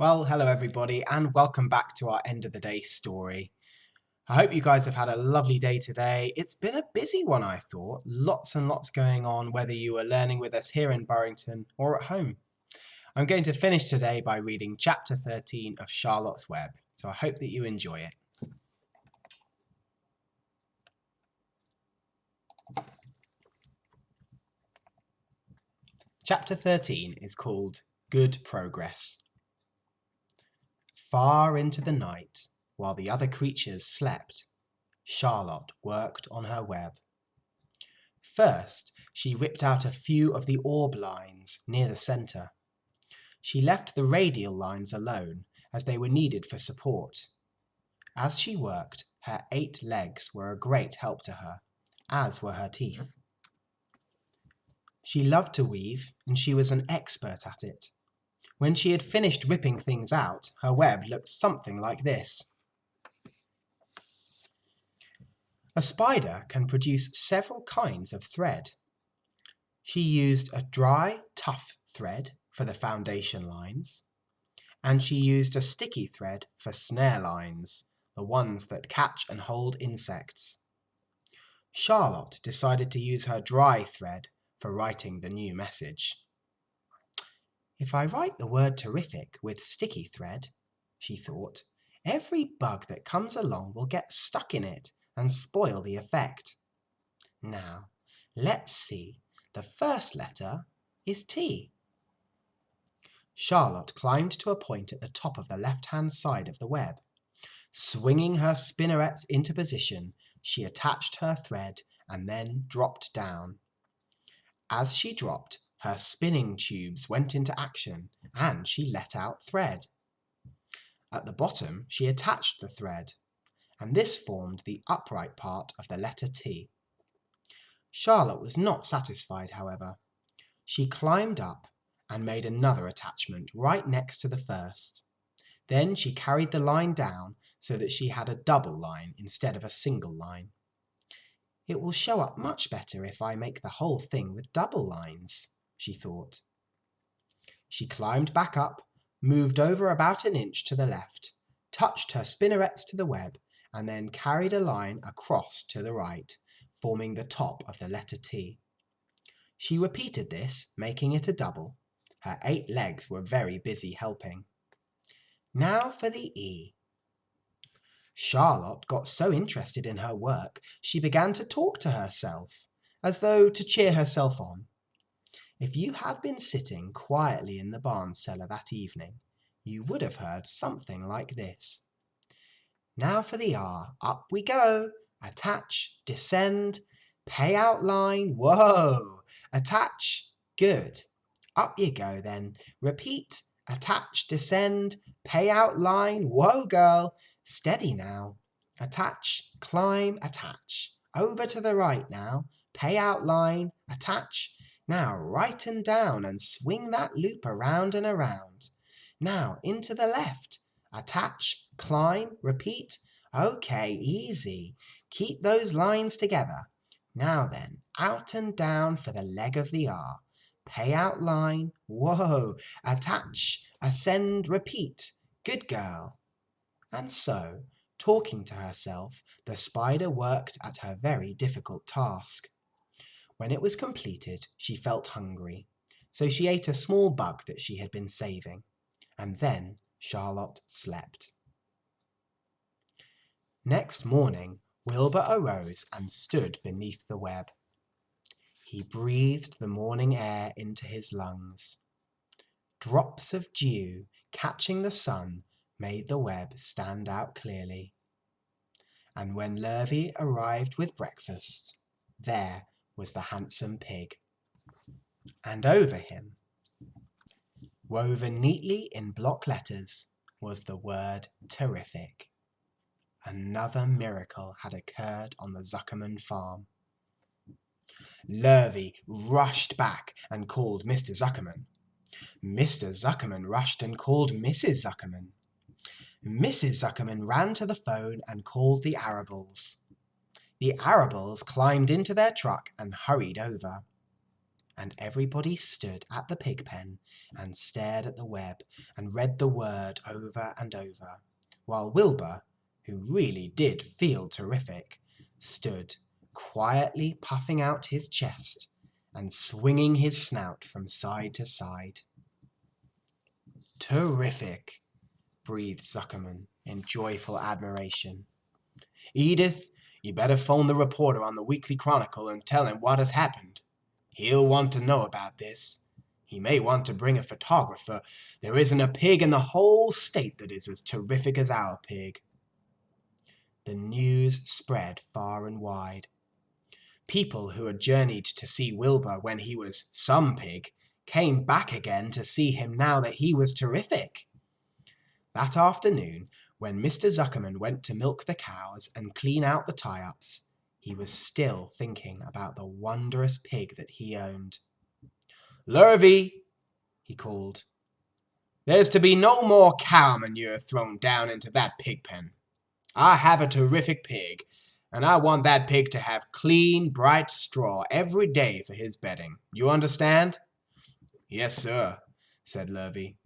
Well, hello everybody, and welcome back to our end of the day story. I hope you guys have had a lovely day today. It's been a busy one, I thought. Lots and lots going on, whether you were learning with us here in Burrington or at home. I'm going to finish today by reading chapter 13 of Charlotte's Web, so I hope that you enjoy it. Chapter 13 is called Good Progress. Far into the night, while the other creatures slept, Charlotte worked on her web. First, she ripped out a few of the orb lines near the centre. She left the radial lines alone, as they were needed for support. As she worked, her 8 legs were a great help to her, as were her teeth. She loved to weave, and she was an expert at it. When she had finished ripping things out, her web looked something like this. A spider can produce several kinds of thread. She used a dry, tough thread for the foundation lines, and she used a sticky thread for snare lines, the ones that catch and hold insects. Charlotte decided to use her dry thread for writing the new message. If I write the word terrific with sticky thread, she thought, every bug that comes along will get stuck in it and spoil the effect. Now, let's see. The first letter is T. Charlotte climbed to a point at the top of the left-hand side of the web. Swinging her spinnerets into position, she attached her thread and then dropped down. As she dropped, her spinning tubes went into action and she let out thread. At the bottom, she attached the thread, and this formed the upright part of the letter T. Charlotte was not satisfied, however. She climbed up and made another attachment right next to the first. Then she carried the line down so that she had a double line instead of a single line. It will show up much better if I make the whole thing with double lines, she thought. She climbed back up, moved over about an inch to the left, touched her spinnerets to the web, and then carried a line across to the right, forming the top of the letter T. She repeated this, making it a double. Her 8 legs were very busy helping. Now for the E. Charlotte got so interested in her work, she began to talk to herself, as though to cheer herself on. If you had been sitting quietly in the barn cellar that evening, you would have heard something like this. Now for the R. Up we go. Attach, descend, pay out line. Whoa! Attach. Good. Up you go then. Repeat. Attach, descend, pay out line. Whoa, girl. Steady now. Attach, climb, attach. Over to the right now. Pay out line. Attach. Now right and down and swing that loop around and around. Now into the left. Attach, climb, repeat. Okay, easy. Keep those lines together. Now then, out and down for the leg of the R. Pay out line. Whoa. Attach, ascend, repeat. Good girl. And so, talking to herself, the spider worked at her very difficult task. When it was completed, she felt hungry, so she ate a small bug that she had been saving, and then Charlotte slept. Next morning, Wilbur arose and stood beneath the web. He breathed the morning air into his lungs. Drops of dew catching the sun made the web stand out clearly. And when Lurvy arrived with breakfast, there was the handsome pig. And over him, woven neatly in block letters, was the word terrific. Another miracle had occurred on the Zuckerman farm. Lurvy rushed back and called Mr. Zuckerman. Mr. Zuckerman rushed and called Mrs. Zuckerman. Mrs. Zuckerman ran to the phone and called the Arables. The Arables climbed into their truck and hurried over. and everybody stood at the pig pen and stared at the web and read the word over and over, while Wilbur, who really did feel terrific, stood quietly puffing out his chest and swinging his snout from side to side. "Terrific," breathed Zuckerman in joyful admiration. "Edith, you better phone the reporter on the Weekly Chronicle and tell him what has happened. He'll want to know about this. He may want to bring a photographer. There isn't a pig in the whole state that is as terrific as our pig." The news spread far and wide. People who had journeyed to see Wilbur when he was some pig came back again to see him now that he was terrific. That afternoon, when Mr. Zuckerman went to milk the cows and clean out the tie-ups, he was still thinking about the wondrous pig that he owned. "Lurvy," he called, "there's to be no more cow manure thrown down into that pig pen. I have a terrific pig, and I want that pig to have clean, bright straw every day for his bedding. You understand?" "Yes, sir," said Lurvy.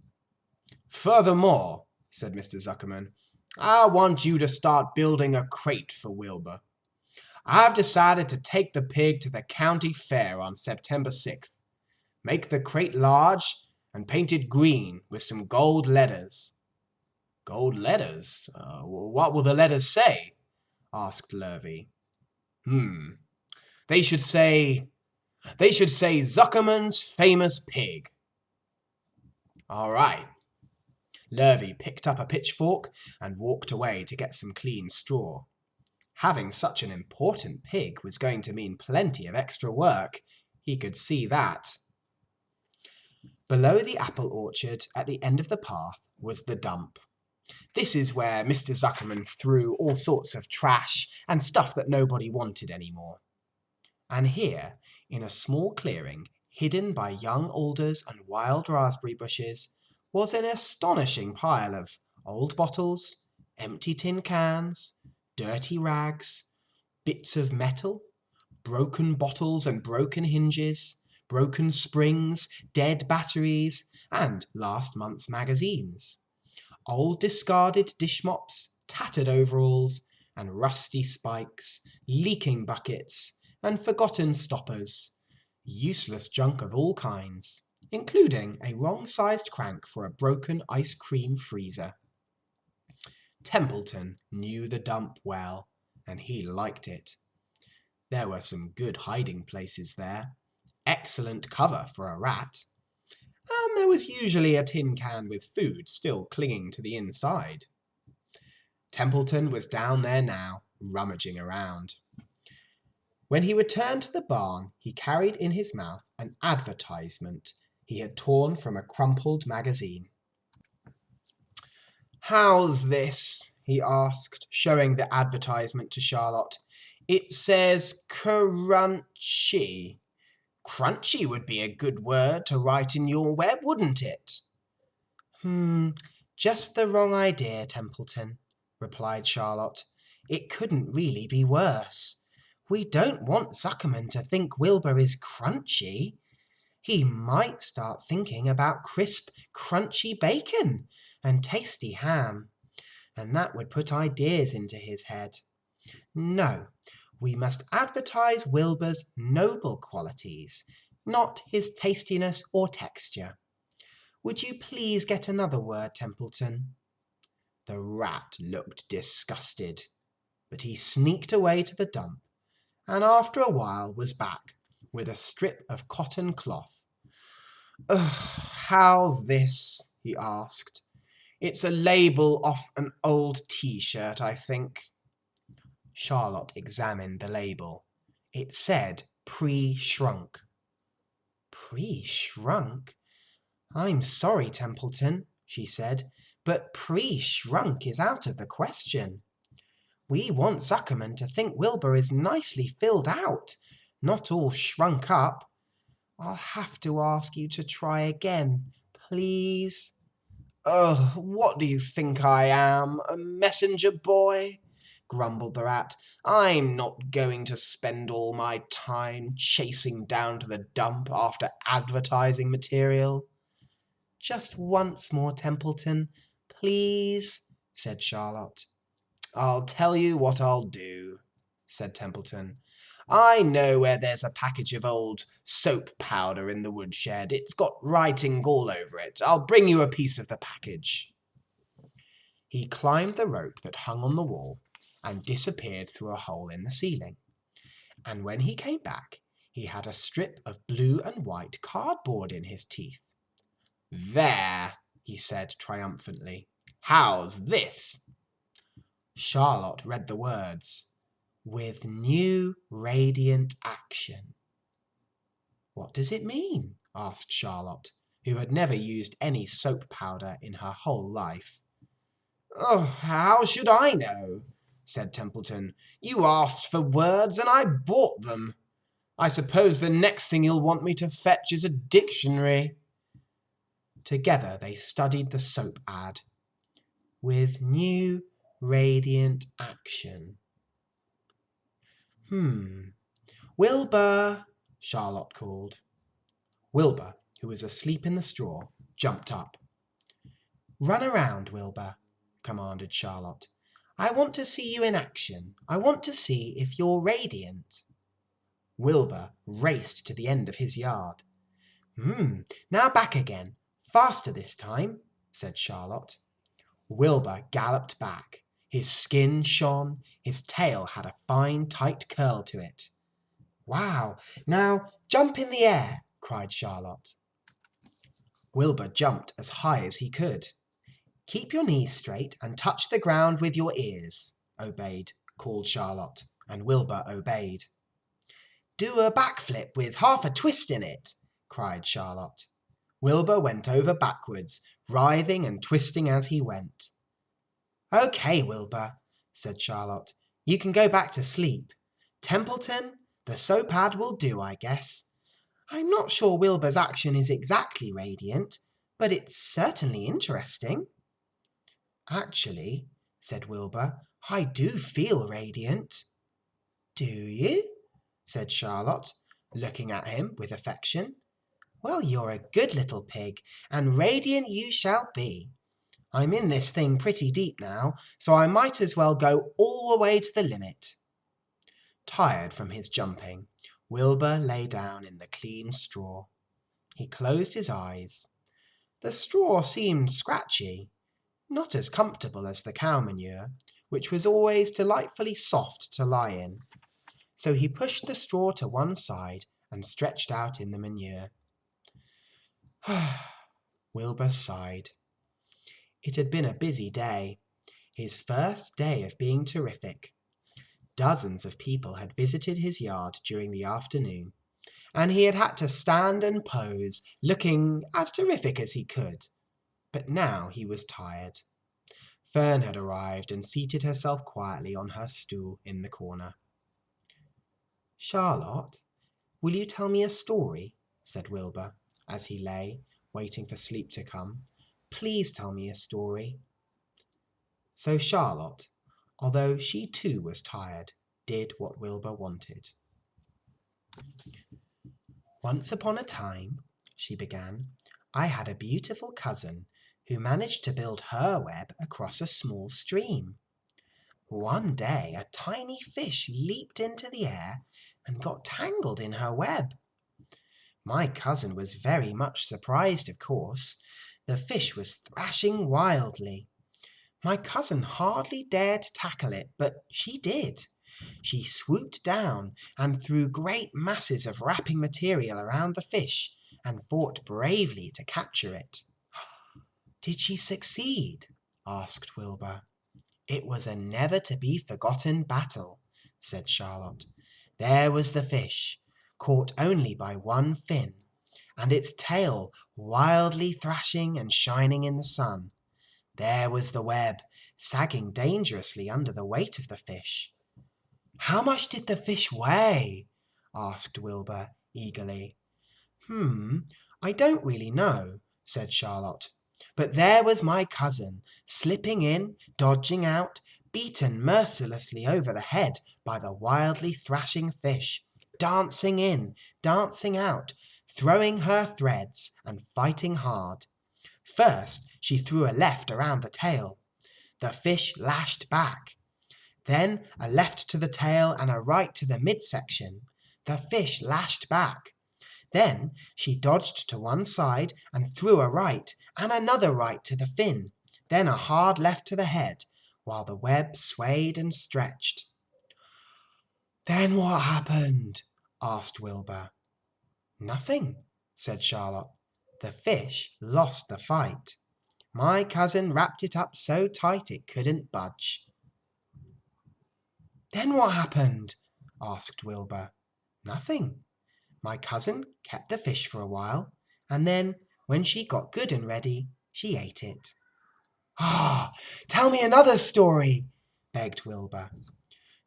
"Furthermore," said Mr. Zuckerman, "I want you to start building a crate for Wilbur. I've decided to take the pig to the county fair on September 6th. Make the crate large and paint it green with some gold letters." "Gold letters? What will the letters say?" asked Lurvy. They should say Zuckerman's famous pig." "All right." Lurvy picked up a pitchfork and walked away to get some clean straw. Having such an important pig was going to mean plenty of extra work. He could see that. Below the apple orchard at the end of the path was the dump. This is where Mr. Zuckerman threw all sorts of trash and stuff that nobody wanted anymore. And here, in a small clearing, hidden by young alders and wild raspberry bushes, was an astonishing pile of old bottles, empty tin cans, dirty rags, bits of metal, broken bottles and broken hinges, broken springs, dead batteries, and last month's magazines. Old discarded dish mops, tattered overalls, and rusty spikes, leaking buckets, and forgotten stoppers. Useless junk of all kinds, including a wrong-sized crank for a broken ice cream freezer. Templeton knew the dump well, and he liked it. There were some good hiding places there, excellent cover for a rat, and there was usually a tin can with food still clinging to the inside. Templeton was down there now, rummaging around. When he returned to the barn, he carried in his mouth an advertisement he had torn from a crumpled magazine. "How's this?" he asked, showing the advertisement to Charlotte. "It says crunchy. Crunchy would be a good word to write in your web, wouldn't it?" Just the wrong idea, Templeton," replied Charlotte. "It couldn't really be worse. We don't want Zuckerman to think Wilbur is crunchy. He might start thinking about crisp, crunchy bacon and tasty ham, and that would put ideas into his head. No, we must advertise Wilbur's noble qualities, not his tastiness or texture. Would you please get another word, Templeton?" The rat looked disgusted, but he sneaked away to the dump, and after a while was back with a strip of cotton cloth. "How's this?" he asked. "It's a label off an old T-shirt, I think." Charlotte examined the label. It said pre-shrunk. "Pre-shrunk? I'm sorry, Templeton," she said, "but pre-shrunk is out of the question. We want Zuckerman to think Wilbur is nicely filled out, not all shrunk up. I'll have to ask you to try again, please." "What do you think I am, a messenger boy?" grumbled the rat. "I'm not going to spend all my time chasing down to the dump after advertising material." "Just once more, Templeton, please," said Charlotte. "I'll tell you what I'll do," said Templeton. "I know where there's a package of old soap powder in the woodshed. It's got writing all over it. I'll bring you a piece of the package." He climbed the rope that hung on the wall and disappeared through a hole in the ceiling. And when he came back, he had a strip of blue and white cardboard in his teeth. "There," he said triumphantly. "How's this?" Charlotte read the words, "With new radiant action." "What does it mean?" asked Charlotte, who had never used any soap powder in her whole life. "Oh, how should I know?" said Templeton. "You asked for words and I bought them. I suppose the next thing you'll want me to fetch is a dictionary." Together they studied the soap ad. "With new radiant action." "Wilbur," Charlotte called. Wilbur, who was asleep in the straw, jumped up. "Run around, Wilbur," commanded Charlotte. "I want to see you in action. I want to see if you're radiant." Wilbur raced to the end of his yard. Now back again. Faster this time," said Charlotte. Wilbur galloped back. His skin shone. His tail had a fine tight curl to it. "Wow! Now jump in the air," cried Charlotte. Wilbur jumped as high as he could. "Keep your knees straight and touch the ground with your ears," called Charlotte, and Wilbur obeyed. "Do a backflip with half a twist in it," cried Charlotte. Wilbur went over backwards, writhing and twisting as he went. "Okay, Wilbur," said Charlotte. "You can go back to sleep. Templeton, the soap ad will do, I guess. I'm not sure Wilbur's action is exactly radiant, but it's certainly interesting." "Actually," said Wilbur, "I do feel radiant." "Do you?" said Charlotte, looking at him with affection. "Well, you're a good little pig, and radiant you shall be. I'm in this thing pretty deep now, so I might as well go all the way to the limit." Tired from his jumping, Wilbur lay down in the clean straw. He closed his eyes. The straw seemed scratchy, not as comfortable as the cow manure, which was always delightfully soft to lie in. So he pushed the straw to one side and stretched out in the manure. Wilbur sighed. It had been a busy day, his first day of being terrific. Dozens of people had visited his yard during the afternoon, and he had had to stand and pose, looking as terrific as he could. But now he was tired. Fern had arrived and seated herself quietly on her stool in the corner. "Charlotte, will you tell me a story?" said Wilbur, as he lay, waiting for sleep to come. "Please tell me a story." So Charlotte, although she too was tired, did what Wilbur wanted. "Once upon a time," she began, "I had a beautiful cousin who managed to build her web across a small stream. One day a tiny fish leaped into the air and got tangled in her web. My cousin was very much surprised, of course. The fish was thrashing wildly. My cousin hardly dared to tackle it, but she did. She swooped down and threw great masses of wrapping material around the fish and fought bravely to capture it." "Did she succeed?" asked Wilbur. "It was a never-to-be-forgotten battle," said Charlotte. "There was the fish, caught only by one fin, and its tail wildly thrashing and shining in the sun. There was the web, sagging dangerously under the weight of the fish." "How much did the fish weigh?" asked Wilbur eagerly. "I don't really know," said Charlotte. "But there was my cousin, slipping in, dodging out, beaten mercilessly over the head by the wildly thrashing fish, dancing in, dancing out, throwing her threads and fighting hard. First she threw a left around the tail. The fish lashed back. Then a left to the tail and a right to the midsection. The fish lashed back. Then she dodged to one side and threw a right and another right to the fin, then a hard left to the head, while the web swayed and stretched. "Then what happened?" asked Wilbur. "Nothing," said Charlotte. "The fish lost the fight. My cousin wrapped it up so tight it couldn't budge." "Then what happened?" asked Wilbur. "Nothing. My cousin kept the fish for a while, and then, when she got good and ready, she ate it." "Ah, tell me another story," begged Wilbur.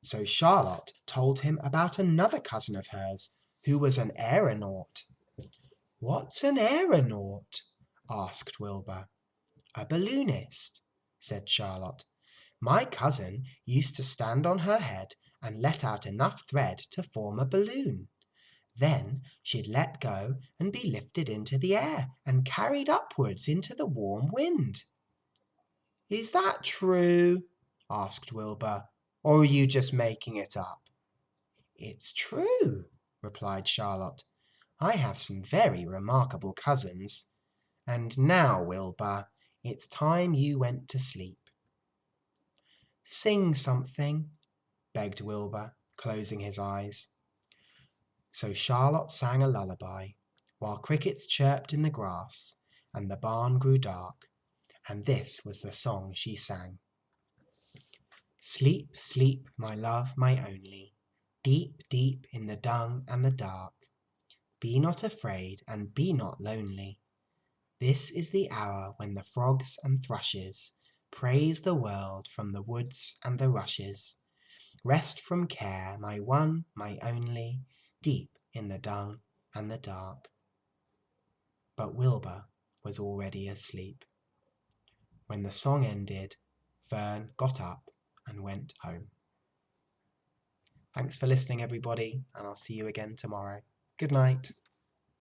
So Charlotte told him about another cousin of hers who was an aeronaut. "What's an aeronaut?" asked Wilbur. "A balloonist," said Charlotte. "My cousin used to stand on her head and let out enough thread to form a balloon. Then she'd let go and be lifted into the air and carried upwards into the warm wind." "Is that true?" asked Wilbur, "or are you just making it up?" "It's true," replied Charlotte. "I have some very remarkable cousins. And now, Wilbur, it's time you went to sleep." "Sing something," begged Wilbur, closing his eyes. So Charlotte sang a lullaby, while crickets chirped in the grass, and the barn grew dark, and this was the song she sang. "Sleep, sleep, my love, my only, deep, deep in the dung and the dark. Be not afraid and be not lonely. This is the hour when the frogs and thrushes praise the world from the woods and the rushes. Rest from care, my one, my only, deep in the dung and the dark." But Wilbur was already asleep. When the song ended, Fern got up and went home. Thanks for listening, everybody, and I'll see you again tomorrow. Good night.